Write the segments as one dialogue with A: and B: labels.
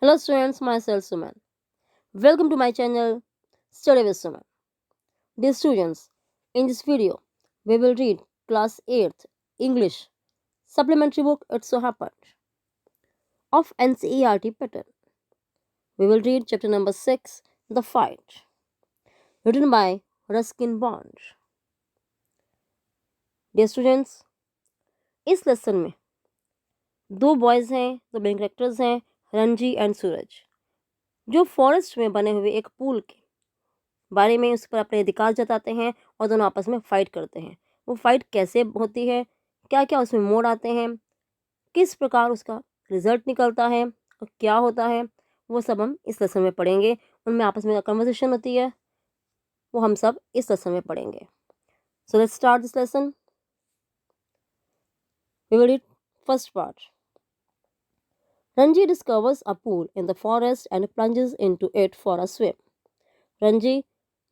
A: Hello students, myself Suman. Welcome to my channel Study with Suman. Dear students, in this video we will read class 8th English supplementary book It So Happened of NCERT pattern. We will read chapter number 6 The Fight, written by Ruskin Bond. Dear students, इस lesson में दो boys हैं, दो main characters हैं, Ranji and सूरज, जो forest में बने हुए एक पूल के बारे में उस पर अपने अधिकार जताते हैं और दोनों आपस में फाइट करते हैं। वो फाइट कैसे होती है, क्या क्या उसमें मोड़ आते हैं, किस प्रकार उसका रिजल्ट निकलता है और क्या होता है, वो सब हम इस लेसन में पढ़ेंगे। उनमें आपस में कन्वर्सेशन होती है, वो हम सब इस लेसन में पढ़ेंगे। So let's start this lesson. We will read first part. Ranji discovers a pool in the forest and plunges into it for a swim. Ranji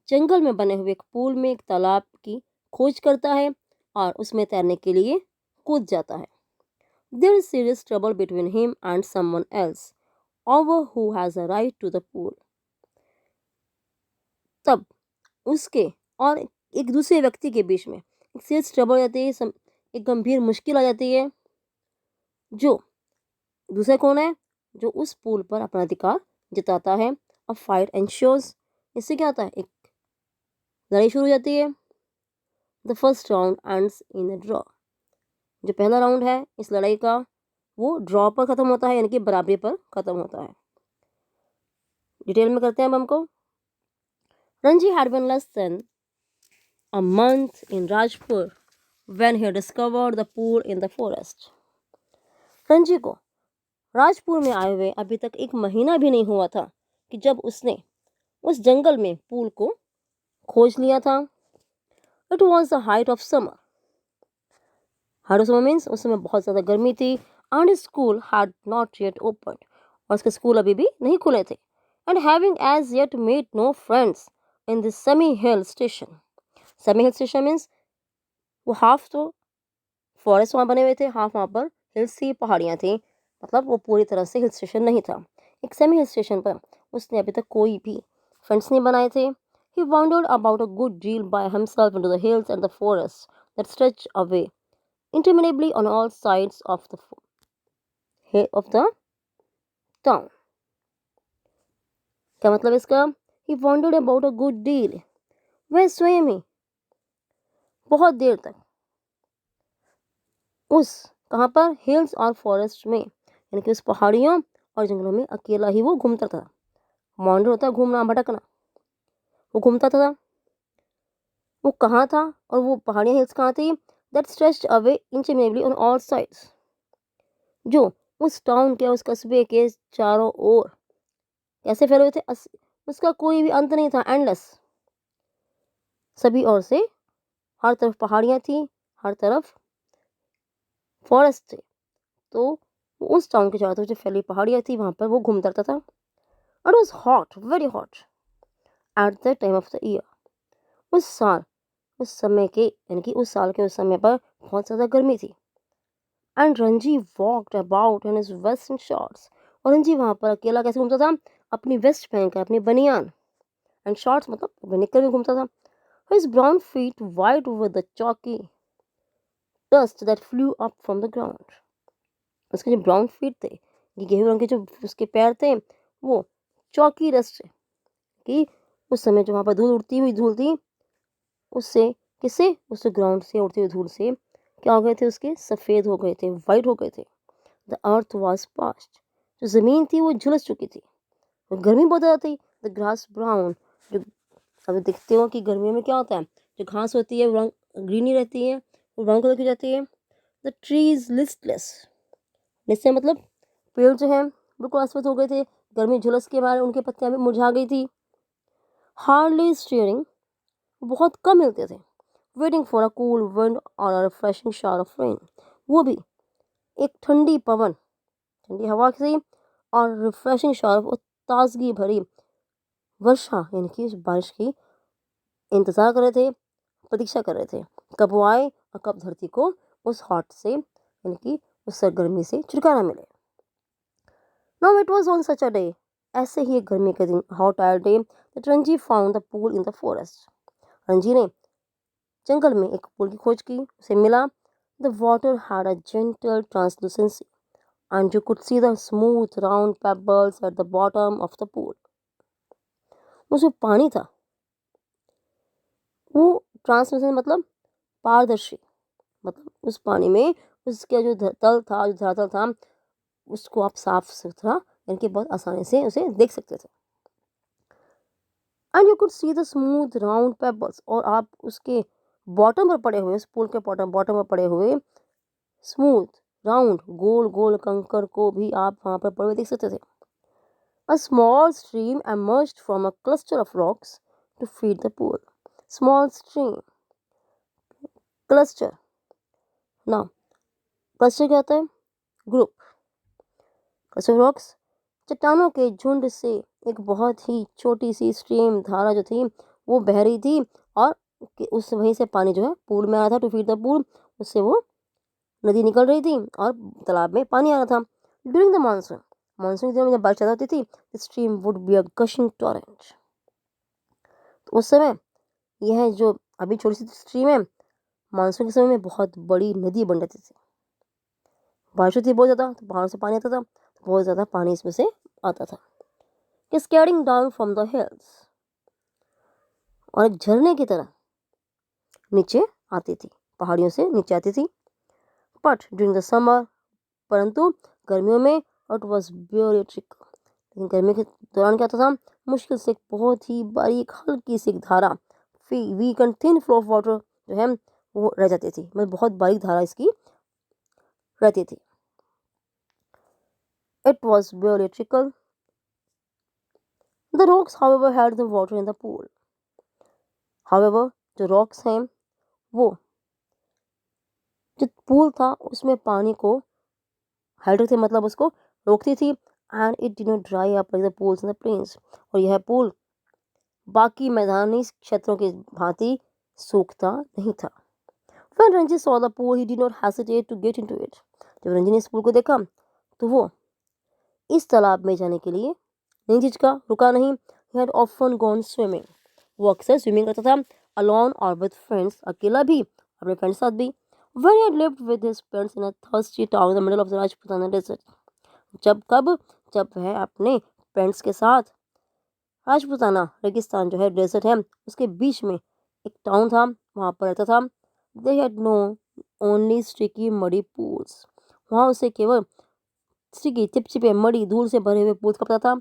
A: जंगल में बने हुए एक पूल में एक तालाब की खोज करता है और उसमें तैरने के लिए कूद जाता है। There is serious trouble between him and someone else over who has a right to the pool. तब उसके और एक दूसरे व्यक्ति के बीच में एक सीरियस ट्रबल हो जाती है, एक गंभीर मुश्किल आ जाती है। जो दूसरा कौन है? जो उस पूल पर अपना अधिकार जताता है। अ फाइट एंश्योर्स, इससे क्या होता है? एक लड़ाई शुरू हो जाती है। The first round ends in a draw. जो पहला राउंड है इस लड़ाई का वो ड्रॉ पर ख़त्म होता है, यानी कि बराबरी पर ख़त्म होता है। डिटेल में करते हैं अब हमको। Ranji had been less than a month in Rajpur when he discovered the pool in the forest. Ranji को राजपुर में आए हुए अभी तक एक महीना भी नहीं हुआ था कि जब उसने उस जंगल में पूल को खोज लिया था। It was the height of summer. Height of summer means उस समय बहुत ज़्यादा गर्मी थी and his school had not yet opened. और उसके स्कूल अभी भी नहीं खुले थे। And having as yet made no friends in the semi-hill station. Semi-hill station means वो हाफ तो फॉरेस्ट वहाँ बने हुए थे, हाफ वहाँ पर हिल्स थी, पहाड़ियाँ थी, मतलब वो पूरी तरह से हिल स्टेशन नहीं था। एक सेमी हिल स्टेशन पर उसने अभी तक कोई भी फ्रेंड्स नहीं बनाए थे। He wandered about a good deal by himself into the hills and the forests that stretch away interminably on all sides of the town. क्या मतलब इसका? He wandered about a good deal. वह स्वयं ही बहुत देर तक उस कहाँ पर हिल्स और फॉरेस्ट में, यानी कि उस पहाड़ियों और जंगलों में अकेला ही वो घूमता था। वॉन्डर होता है घूमना, भटकना। वो घूमता था। वो कहाँ था और वो पहाड़ियाँ हिल्स कहाँ थी? That stretched away interminably on all sides, जो उस टाउन के, उस कस्बे के चारों ओर कैसे फैले हुए थे? उसका कोई भी अंत नहीं था, एंडलेस। सभी ओर से हर तरफ पहाड़ियाँ थी, हर तरफ फॉरेस्ट थे। तो उस टाउन के चारों तरफ जो फैली पहाड़ियाँ थी वहाँ पर वो घूमता रहता था। It was hot, very hot at the time of the year. उस साल, उस समय के, यानी कि उस साल के उस समय पर बहुत ज़्यादा गर्मी थी। And Ranji walked about in his western shorts. और रणजी वहाँ पर अकेला कैसे घूमता था? अपनी वेस्ट पहनकर, अपनी बनियान, एंड शॉर्ट्स मतलब निकल में घूमता था। His brown feet white with the chalky dust that flew up from the ground. उसके जो ब्राउन फीट थे, ये गेहूं रंग के जो उसके पैर थे, वो चौकी डस्ट कि उस समय जो वहाँ पर धूल उड़ती हुई धूल थी, उससे, किससे? उस ग्राउंड से उड़ती हुई धूल से क्या हो गए थे? उसके सफ़ेद हो गए थे, वाइट हो गए थे। द अर्थ वॉज पास्ट, जो ज़मीन थी वो झुलस चुकी थी। और गर्मी बहुत ज़्यादा थी। द ग्रास ब्राउन, जो अभी देखते हो कि गर्मियों में क्या होता है, जो घास होती है वो रंग ग्रीनी रहती है, वो ब्राउन कलर की जाती है। द ट्रीज लिस्टलेस, लिस्ट मतलब पेड़ जो हैं बिल्कुल अस्वस्थ हो गए थे, गर्मी झुलस के मारे उनके पत्तियां भी मुरझा गई थी। हार्डली स्टीयरिंग, बहुत कम मिलते थे। Waiting for a cool wind और a refreshing shower of rain, वो भी एक ठंडी पवन, ठंडी हवा से और रिफ्रेशिंग शावर ऑफ ताजगी भरी वर्षा, यानी कि उस बारिश की इंतज़ार कर रहे थे, प्रतीक्षा कर रहे थे कब वो आए और कब धरती को उस हॉट से, यानी कि उस गर्मी से छुटकारा मिले। Now it was on such a day, ऐसे ही एक गर्मी के दिन, hot tyre day, that Ranji found the pool in the forest. Ranji ने जंगल में एक पूल की खोज की, उसे मिला। The water had a gentle translucency and you could see the smooth round pebbles at the bottom of the pool। उसमें पानी था, वो ट्रांसलूसेंट मतलब पारदर्शी, मतलब उस पानी में उसका जो तल था, जो धरातल था, उसको आप साफ सुथरा यानी कि बहुत आसानी से उसे देख सकते थे। And you could see the smooth round pebbles, और आप उसके बॉटम पर पड़े हुए, उस पुल के बॉटम बॉटम पर पड़े हुए स्मूथ राउंड गोल गोल कंकर को भी आप वहां पर पड़े हुए देख सकते थे। A small stream emerged from a cluster of rocks to feed the pool। Small stream, cluster। Now, cluster क्या होता है? ग्रुप। cluster of rocks, चट्टानों के झुंड से एक बहुत ही छोटी सी स्ट्रीम, धारा जो थी वो बह रही थी, और उस वहीं से पानी जो है पूल में आ रहा था, टू फीड द पूल, उससे वो नदी निकल रही थी और तालाब में पानी आ रहा था। ड्यूरिंग द मानसून, मानसून के दिनों में जब बारिश ज़्यादा होती थी, the stream would be a gushing torrent. तो उस समय यह जो अभी छोटी सी स्ट्रीम है, मानसून के समय में बहुत बड़ी नदी बन जाती थी। बारिश होती बहुत ज़्यादा, तो पहाड़ से पानी आता था, तो बहुत ज़्यादा पानी इसमें से आता था। Cascading down from the hills, और एक झरने की तरह नीचे आती थी, पहाड़ियों से नीचे आती थी। बट ड्यूरिंग द समर, परंतु गर्मियों में, इट वॉज वेरी ट्रिकल, लेकिन गर्मी के दौरान क्या होता था, मुश्किल से एक बहुत ही बारीक हल्की सी धारा, weak and thin flow of water जो है वो रह जाती थी, मतलब बहुत बारीक धारा इसकी रहती थी। It was very trickle. The rocks however had the water in the pool. However, जो रॉक्स हैं वो, जो पूल था उसमें पानी को हाइड्रेट थे, मतलब उसको रोकती थी। And it did not dry up like the pools in the plains, और यह पूल बाकी मैदानी क्षेत्रों की भांति सूखता नहीं था। When Ranjit saw the pool, he did not hesitate to get into it। जब रंजी ने इस पूल को देखा तो वो इस तालाब में जाने के लिए नहीं झिझका, रुका नहीं। He had often gone swimming। वो अक्सर स्विमिंग करता था, alone और with friends, अकेला भी, अपने फ्रेंड्स साथ भी। When he had lived with his parents in a thirsty town in the middle of the Rajputana desert। जब वह अपने फ्रेंड्स के साथ राजपुताना रेगिस्तान जो है, डेजर्ट है, उसके बीच में एक टाउन था, वहाँ पर रहता था। They had no only sticky muddy pools. वहाँ उसे केवल स्टिकी चिपचिपे मड़ी धूल से भरे हुए पूल्स का पता था।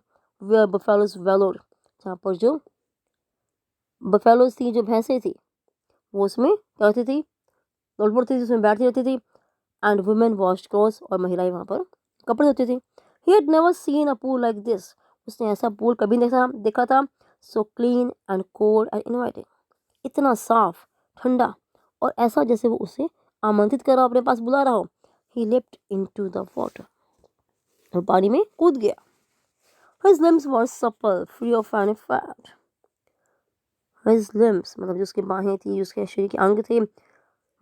A: वेयर बफेलोज वेलोड, जहाँ पर जो बफेलोज थी, जो भैंसें थी, वो उसमें क्या होती थी, लौट थी, उसमें बैठती रहती थी। एंड वुमेन वॉश्ड क्लोथ्स, और महिलाएं वहाँ पर कपड़े धोती थी। He had never seen a pool like this. उसने ऐसा पूल कभी देखा था। So clean and cold and inviting, इतना साफ, ठंडा, और ऐसा जैसे वो उसे आमंत्रित कर रहा हो, अपने पास बुला रहा हो। He leapt into the water, वो पानी में कूद गया। His limbs were supple, free of any fat. His limbs मतलब जो उसकी बाहें थी, जो उसके शरीर के अंग थे,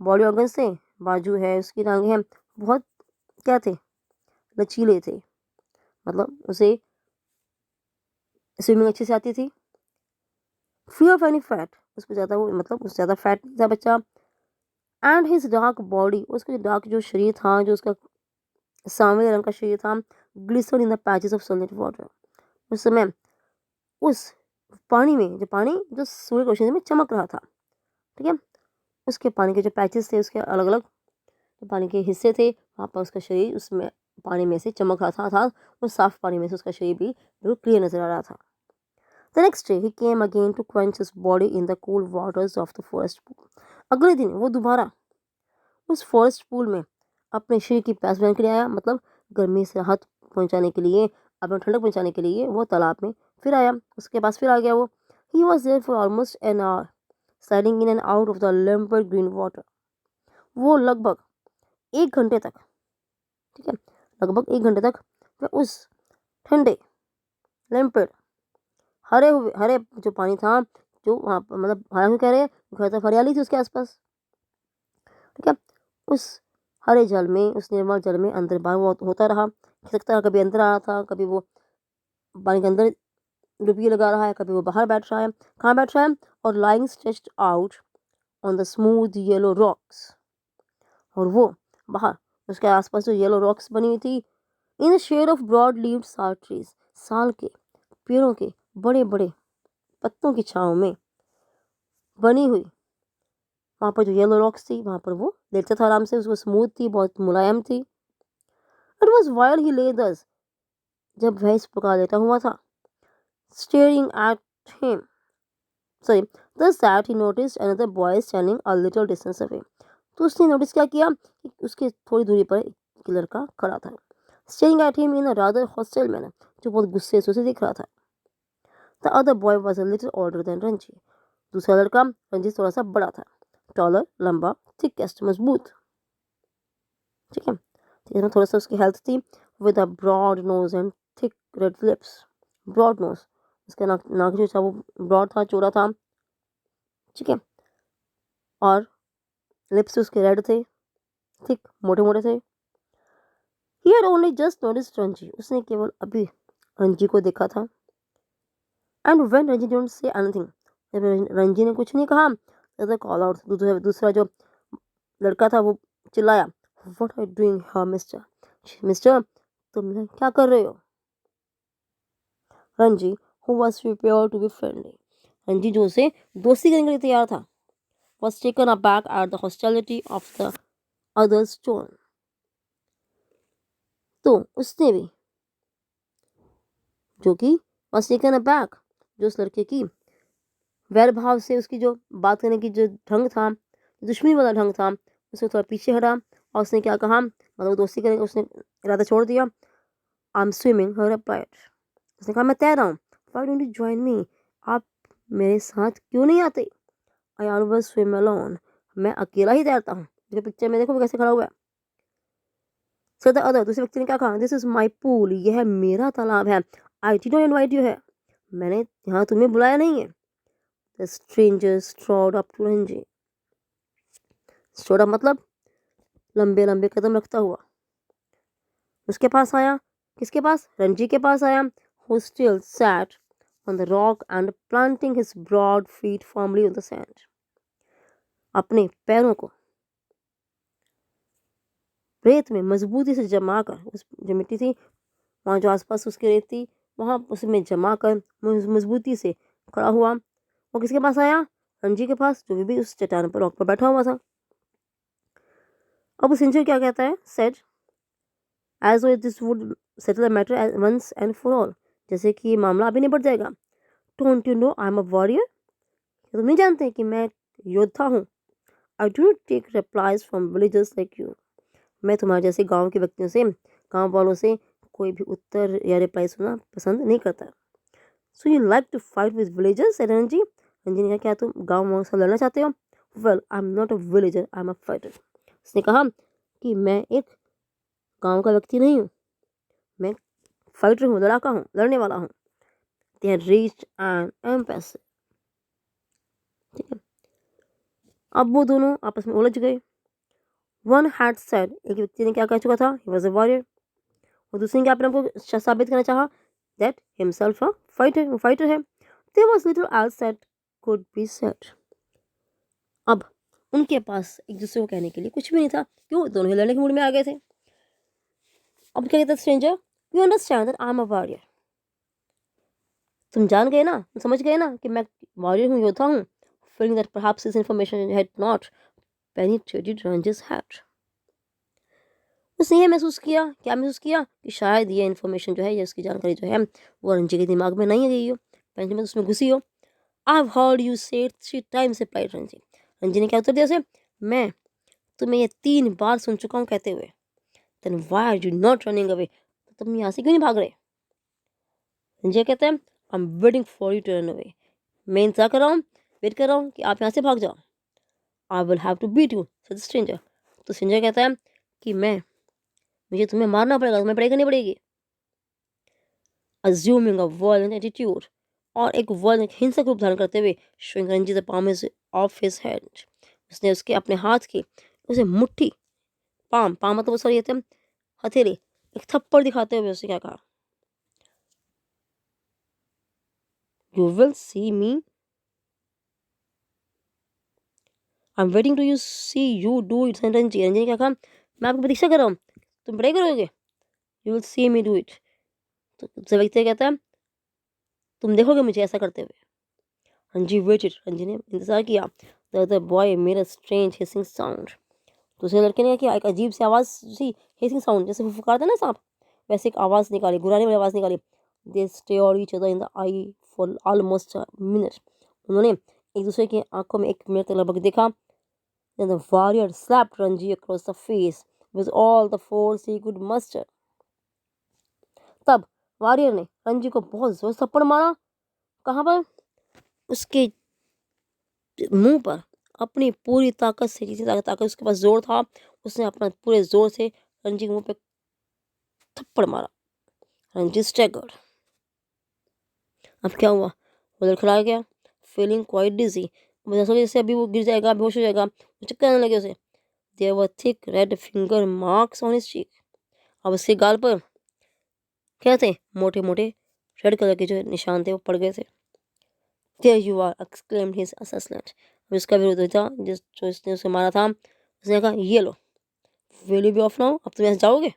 A: बॉडी ऑर्गन्स थे, बाजू है, उसकी टांगे हैं, बहुत क्या थे, लचीले थे, मतलब उसे स्विमिंग अच्छे से आती थी। फ्री ऑफ एनी फैट, उसको ज़्यादा वो मतलब उससे ज़्यादा फैट नहीं था बच्चा। एंड हिज डार्क बॉडी, उसका जो डार्क जो शरीर था, जो उसका सांवले रंग का शरीर था, glistened in the patches of sunlight water. उस समय उस पानी में, जो पानी जो सूर्य की रोशनी में चमक रहा था, ठीक है, उसके पानी के जो पैचेस थे, उसके अलग अलग जो पानी के हिस्से थे, वहाँ पर उसका शरीर उसमें पानी में से चमक रहा था, उस साफ पानी में से उसका शरीर भी बिल्कुल क्लियर नजर आ रहा था। The next day he came again to quench his body in the cool waters of the forest pool। अगले दिन वो दोबारा उस फॉरेस्ट पूल में अपने शरीर की प्यास बुझाने के लिए आया, मतलब गर्मी से राहत पहुंचाने के लिए, अपने ठंडक पहुंचाने के लिए वो तालाब में फिर आया, उसके पास फिर आ गया वो। He was there for almost an hour, sliding in and out of the limpid green water। वो लगभग 1 घंटे तक, ठीक है, लगभग 1 घंटे तक वह उस ठंडे लिम्पिड हरे जो पानी था, जो वहाँ पर मतलब हरा क्यों कह रहे हैं, घर तरफ हरियाली थी उसके आसपास, ठीक है, उस हरे जल में, उस निर्मल जल में अंदर बाहर वो होता रहा। खिसकता कभी अंदर आ रहा था, कभी वो पानी के अंदर डुबकी लगा रहा है, कभी वो बाहर बैठ रहा है, कहाँ बैठ रहा है, और lying stretched out on the smooth yellow rocks, और वो बाहर उसके आसपास जो येलो रॉक्स बनी हुई थी, इन शेड ऑफ ब्रॉड लीव्ड साल ट्रीज, साल के पेड़ों के बड़े बड़े पत्तों की छांव में बनी हुई, वहाँ पर जो येलो रॉक्स थी वहाँ पर वो लेटता था आराम से, उसको स्मूथ थी, बहुत मुलायम थी। इट वॉज वाइल ही ले दस, जब वह इस प्रकार लेटा हुआ था, staring at him, sorry, thus that he noticed another boy standing a little distance away, तो उसने नोटिस क्या किया कि उसके थोड़ी दूरी पर एक लड़का खड़ा था, staring at him in a rather hostile manner, जो बहुत गुस्से से उसे देख रहा था। The other boy was a little older than Ranji, दूसरा लड़का रंजी थोड़ा सा बड़ा था, टॉलर, लंबा, थिकेस्ट, मजबूत, ठीक है, इसमें थोड़ा सा उसकी हेल्थ थी, with a broad nose and thick red lips, broad nose, उसका नाक जो था वो ब्रॉड था, चौड़ा था, ठीक है, और लिप्स उसके रेड थे, थिक, मोटे मोटे थे। He had only just noticed Ranji, उसने केवल अभी रंजी को देखा था। And when Ranji didn't say anything, जब रंजी ने कुछ नहीं कहा, द कॉल आउट, दूसरा जो लड़का था वो चिल्लाया, what are you doing here mister, mister तुम यहाँ क्या कर रहे हो। Ranji who was prepared to be friendly, Ranji जो उसे दोस्ती करने के लिए तैयार था, was taken aback at the hostility of the other's tone, तो उसने भी, जो कि was taken aback, जो उस लड़के की वैर भाव से, उसकी जो बात करने की जो ढंग था, दुश्मनी वाला ढंग था, उसने थोड़ा पीछे हटा और उसने क्या कहा, मतलब दोस्ती करने का उसने इरादा छोड़ दिया। I am swimming, her replied, उसने कहा मैं तैर रहा हूँ। Why don't you join me, आप मेरे साथ क्यों नहीं आते। I always swim alone, मैं अकेला ही तैरता हूँ, जो पिक्चर में देखो वो कैसे खड़ा हुआ है। So the other, दूसरे व्यक्ति ने क्या कहा, दिस इज माई पूल, यह मेरा तालाब है। I did not invite you है, मैंने यहाँ तुम्हें बुलाया नहीं है। The stranger strode up to Ranji, strode up मतलब लंबे लंबे कदम रखता हुआ उसके पास आया, किसके पास, रंजी के पास आया, who still sat on the rock and planting his broad feet firmly on the sand, अपने पैरों को रेत में मजबूती से जमाकर, उस जो मिट्टी थी वहाँ जो आसपास उसकी रेत थी वहाँ उसमें जमाकर मजबूती से खड़ा हुआ। वो किसके पास आया, रंजी के पास, जो भी उस चट्टान पर रॉक पर बैठा हुआ था। अब सिंचर क्या कहता है, said as though this would settle the matter once and for all, जैसे कि ये मामला अभी निपट जाएगा। Don't you know I am a warrior, तुम नहीं जानते कि मैं योद्धा हूँ। I do not take replies from villagers like you, मैं तुम्हारे जैसे गांव के व्यक्तियों से, गांव वालों से कोई भी उत्तर या रिप्लाई सुनना पसंद नहीं करता। So you like to fight with villagers, Ranji, Ranji ने कहा क्या तुम गांव वालों से लड़ना चाहते हो। Well I am not a villager, I am a fighter, उसने कहा कि मैं एक गांव का व्यक्ति नहीं हूँ, मैं फाइटर हूँ, लड़ाका हूँ, लड़ने वाला हूँ। दे हैड रीच्ड एन एम्पैस, ठीक है, अब वो दोनों आपस में उलझ गए। वन हैड सेड, एक व्यक्ति ने क्या कह चुका था, ही वाज अ वॉरियर, और दूसरे ने क्या अपने आप को साबित करना चाहा, दैट हिमसेल्फ अ फाइटर, वो फाइटर है। There was little else that could be said, अब उनके पास एक दूसरे को कहने के लिए कुछ भी नहीं था, क्यों, दोनों ही लड़ने के मूड में आ गए थे। अब क्या कहता है stranger, you understand that I am a warrior, तुम जान गए ना, तुम समझ गए ना कि मैं वॉरियर हूँ, योद्धा हूँ। Feeling that perhaps this information had not penetrated Ranji's heart, उसने ये महसूस किया, क्या महसूस किया, कि शायद ये इन्फॉर्मेशन जो है, ये उसकी जानकारी जो है वो रंजी के दिमाग में नहीं गई हो, पेंशन में उसमें घुसी हो। आई हैव हर्ड यू से 3 टाइम्स, रिप्लाइड रंजी, रंजी ने क्या उत्तर दिया उसे, मैं तुम्हें ये 3 बार सुन चुका हूँ कहते हुए। Then why are you not running away, तो तुम यहाँ से क्यों नहीं भाग रहे। रंजी कहते हैं, I am waiting for you to run away, मैं इंतजार कर रहा हूँ, वेट कर रहा हूँ कि आप यहाँ से भाग जाओ। I will have to beat you, said stranger, तो स्ट्रेंजर कहता है कि मुझे तुम्हें मारना पड़ेगा, तुम्हें पड़ेगा नहीं पड़ेगी। Assuming a violent attitude, और एक violent हिंसक रूप धारण करते हुए, showing Ranji the palm of his hand, उसने उसके अपने हाथ की उसे मुट्ठी, पाम, पाम मतलब सॉरी, हथेली, एक थप्पड़ दिखाते हुए उसने क्या कहा, you will see me, I am waiting to you see you do it. Ranji Ranji ने क्या कहा, मैं आपकी प्रतीक्षा कर रहा हूँ, तुम पढ़ाई करोगे, you will see me do it. तो दूसरा व्यक्ति कहता है, तुम देखोगे मुझे ऐसा करते हुए। रंजी वेटेड, रंजी ने इंतजार किया। The other boy made a strange hissing sound. दूसरे लड़के ने किया, एक अजीब सी आवाज़ सी, हिसिंग साउंड, जैसे फुफकारता ना सांप, वैसे एक आवाज़ निकाली, गुर्राने वाली आवाज़ निकाली। They stared each other in the eye for almost a minute. उन्होंने एक दूसरे की आंखों में 1 मिनट तक लगभग देखा। Then the warrior slapped Ranji across the face with all the force he could muster. तब वॉरियर ने रंजी को बहुत जोर से थप्पड़ मारा। कहाँ पर? उसके मुंह पर, अपनी पूरी ताकत से, जितनी ताकत उसके पास जोर था, उसने अपना पूरे जोर से रंजी के मुंह पे थप्पड़ मारा। रंजी स्टैगर्ड। अब क्या हुआ? वो लड़खड़ा गया, फीलिंग क्वाइट डिजी, जैसे अभी वो गिर जाएगा, बेहोश हो जाएगा, चक्कर आने लगे उसे। There were thick red finger marks on his cheek. अब उसके गाल पर क्या थे? मोटे मोटे रेड कलर के जो निशान थे वो पड़ गए थे। There you are, exclaimed his assassinate. अब उसका विरोधी था, जो इसने उसे मारा था, उसने कहा, ये लो, will you be off now, अब तुम यहाँ जाओगे?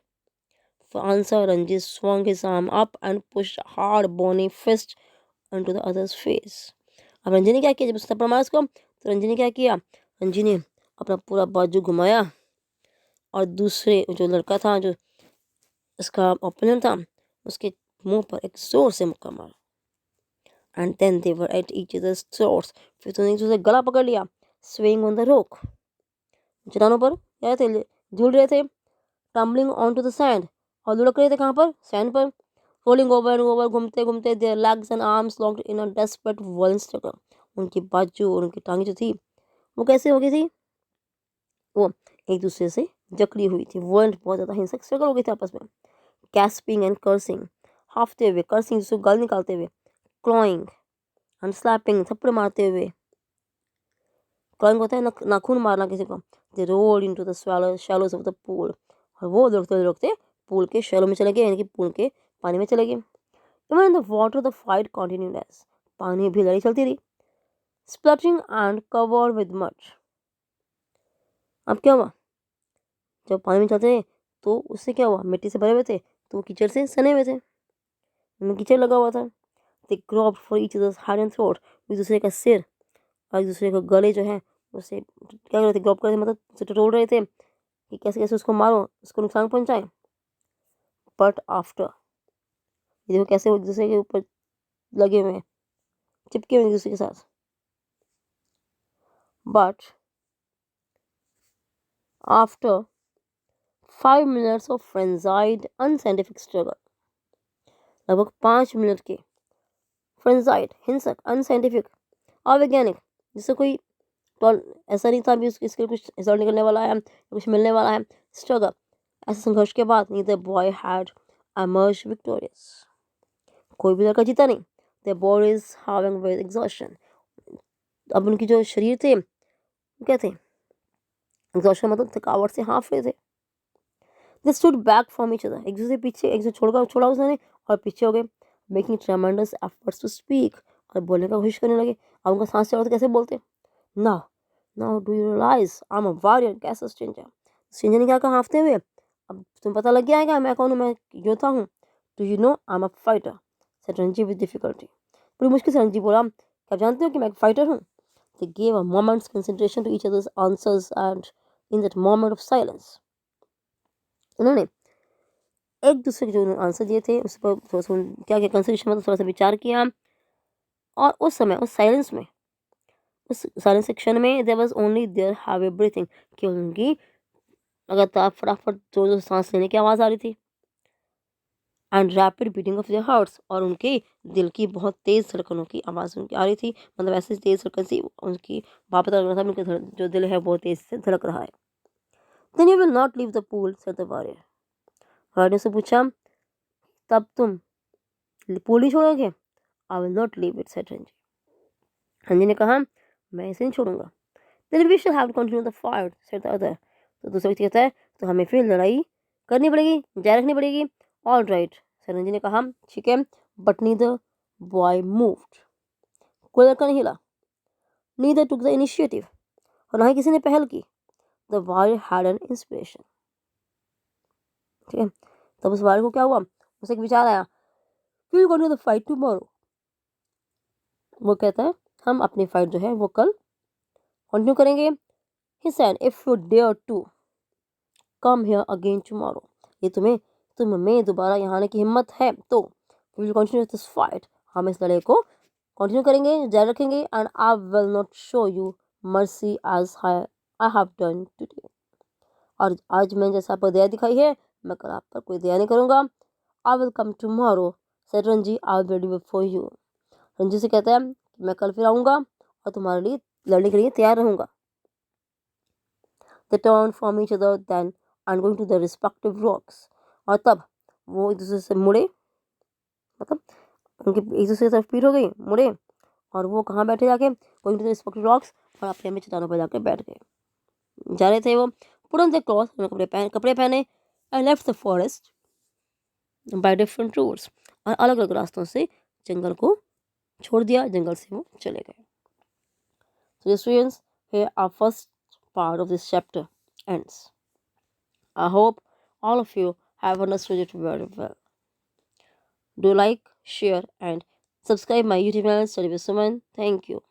A: For answer, Ranjit swung his arm up and pushed a hard bony fist onto the other's face. अब रंजी ने क्या किया? जब उसने थप्पड़ मारा उसको, तो रंजी ने क्या किया? रंजी ने अपना पूरा बाजू घुमाया और दूसरे जो लड़का था, जो उसका ओपोनेंट था, उसके मुंह पर एक जोर से मुक्का मारा। And then they were at each others throats. फिर तो एक दूसरे गला पकड़ लिया। स्विंग ऑन द रोक, चट्टानों पर क्या थे? झूल रहे थे। Tumbling on to the sand, और लुढ़क रहे थे कहाँ पर? सैंड पर। रोलिंग ओवर एंड ओवर, घूमते घूमते, there legs and arms locked in a desperate वॉलेंट struggle. उनकी बाजू और उनकी टांगे जो थी, वो कैसे हो गई थी? वो एक दूसरे से जकड़ी हुई थी। वर्ल्ड बहुत ज़्यादा हिंसक स्ट्रगल हो गई थी आपस में। गैस्पिंग एंड कर्सिंग, हाफते हुए, कर्सिंग जिसको गल निकालते हुए, क्लॉइंग एंड स्लैपिंग, थप्पड़ मारते हुए। क्लॉइंग होता है नाखून मारना किसी को। दे rolled into the shallows of the pool, और वो लुढ़कते लुढ़कते पूल के शैलो में चले गए, यानी कि पूल के पानी में चले गए। Even in the water the fight continued as, पानी भी लड़ाई चलती रही। Spluttering and covered with mud. अब क्या हुआ? जब पानी में चलते थे तो उससे क्या हुआ? मिट्टी से भरे हुए थे, तो वो कीचड़ से सने हुए थे, उनमें कीचड़ लगा हुआ था। They grabbed for each other's head and throat, एक दूसरे का सिर और एक दूसरे का गले जो है उसे क्या कर रहे थे? ग्रॉब कर रहे थे, मतलब उसे टटोल रहे थे कि कैसे कैसे उसको मारो, उसको नुकसान पहुंचाए। बट आफ्टर, ये देखो कैसे वो एक दूसरे के ऊपर लगे हुए हैं, चिपके हुए एक दूसरे के साथ। But after 5 minutes of frenzied unscientific struggle, लगभग 5 मिनट के फ्रेंजाइड, हिंसक, अनसाइंटिफिक, अवैज्ञानिक, जिससे कोई ऐसा नहीं था अभी इसके कुछ रिजल्ट निकलने वाला है, कुछ मिलने वाला है, स्ट्रगल, ऐसे संघर्ष के बाद neither boy had emerged victorious, कोई भी लड़का जीता नहीं। their bodies having with exhaustion, अब उनकी जो शरीर थे क्या थे? एग्जॉशन मतलब थकावट से हाँफ रहे थे। they stood back from each other, एक दूसरे पीछे, एक दूसरे छोड़ा उसने और पीछे हो गए। making tremendous efforts to speak, और बोलने का कोशिश करने लगे। अब उनका सांस चढ़ा तो कैसे बोलते? now now do you realize I'm a warrior, कैसा stranger, stranger ने क्या कहा हाँफते हुए? अब तुम्हें पता लग गया है क्या मैं कौन हूँ? मैं योद्धा हूँ। do you know I'm a fighter, said Ranji with difficulty, बड़ी मुश्किल से रंजी बोला, क्या जानते हो कि मैं एक फाइटर हूँ? they gave a moment's concentration to each other's answers, and in that moment of silence, उन्होंने एक दूसरे के जो आंसर दिए थे उस पर क्या क्या कंसिडरेशन, मतलब थोड़ा सा विचार किया। और उस समय उस साइलेंस सेक्शन में there was only their heavy breathing, कि उनकी लगातार फटाफट जोर जोर से सांस लेने की आवाज़ आ रही थी। And rapid beating of their hearts, और उनके दिल की बहुत तेज़ धड़कनों की आवाज़ उनकी आ रही थी, मतलब ऐसे तेज़ धड़कन सी उनकी वहाँ पता लग रहा था उनके जो दिल है बहुत तेज़ से धड़क रहा है। Then you will not leave the pool, said the warrior, warrior ने से पूछा, तब तुम पूल नहीं छोड़ोगे? I will not leave it, said Ranji, Ranji ने कहा, मैं इसे नहीं छोड़ूंगा। Then we shall have to continue the fight, said the other, तो दूसरा व्यक्ति कहता है, तो हमें फिर लड़ाई करनी पड़ेगी, जारी रखनी पड़ेगी। ऑल राइट, सरन जी ने कहा, ठीक है। बट नीदर बॉय मूव्ड, कोई लड़का नहीं हिला। नीदर टुक द इनिशिएटिव, और ना ही किसी ने पहल की। The boy had an inspiration, ठीक है। तब उस बॉय को क्या हुआ, उसे एक विचार आया, we will continue the fight tomorrow. वो कहता है हम अपनी फाइट जो है वो कल कंटिन्यू करेंगे। He said, if you dare to come here again tomorrow, ये तुम में दोबारा यहाँ आने की हिम्मत है तो we will continue this fight, हम इस लड़ाई को कंटिन्यू करेंगे, जारी रखेंगे। And I will not show you mercy as I have done today, और आज मैंने जैसा आपको दया दिखाई है, मैं कल आप पर कोई दया नहीं करूँगा। I will come tomorrow, said Ranji, I will be ready before you. Ranji से कहता है मैं कल फिर आऊँगा और तुम्हारे लिए लड़ने के लिए तैयार रहूँगा। They turned from each other then and going to their respective rocks, और तब वो एक दूसरे से मुड़े, मतलब उनके एक दूसरे की तरफ पीठ हो गई, मुड़े, और वो कहाँ बैठे जाके, going to the respective rocks, और अपने अपने चट्टानों पर जाकर बैठ गए। जा रहे थे वो, पुट ऑन द क्लॉथ, कपड़े पहने, and left the forest by different routes, और अलग अलग रास्तों से जंगल को छोड़ दिया, जंगल से वो चले गए। So students, here our first part of this chapter ends. I hope all of you have understood it very well. Do like, share and subscribe my YouTube channel Study with Suman. Thank you.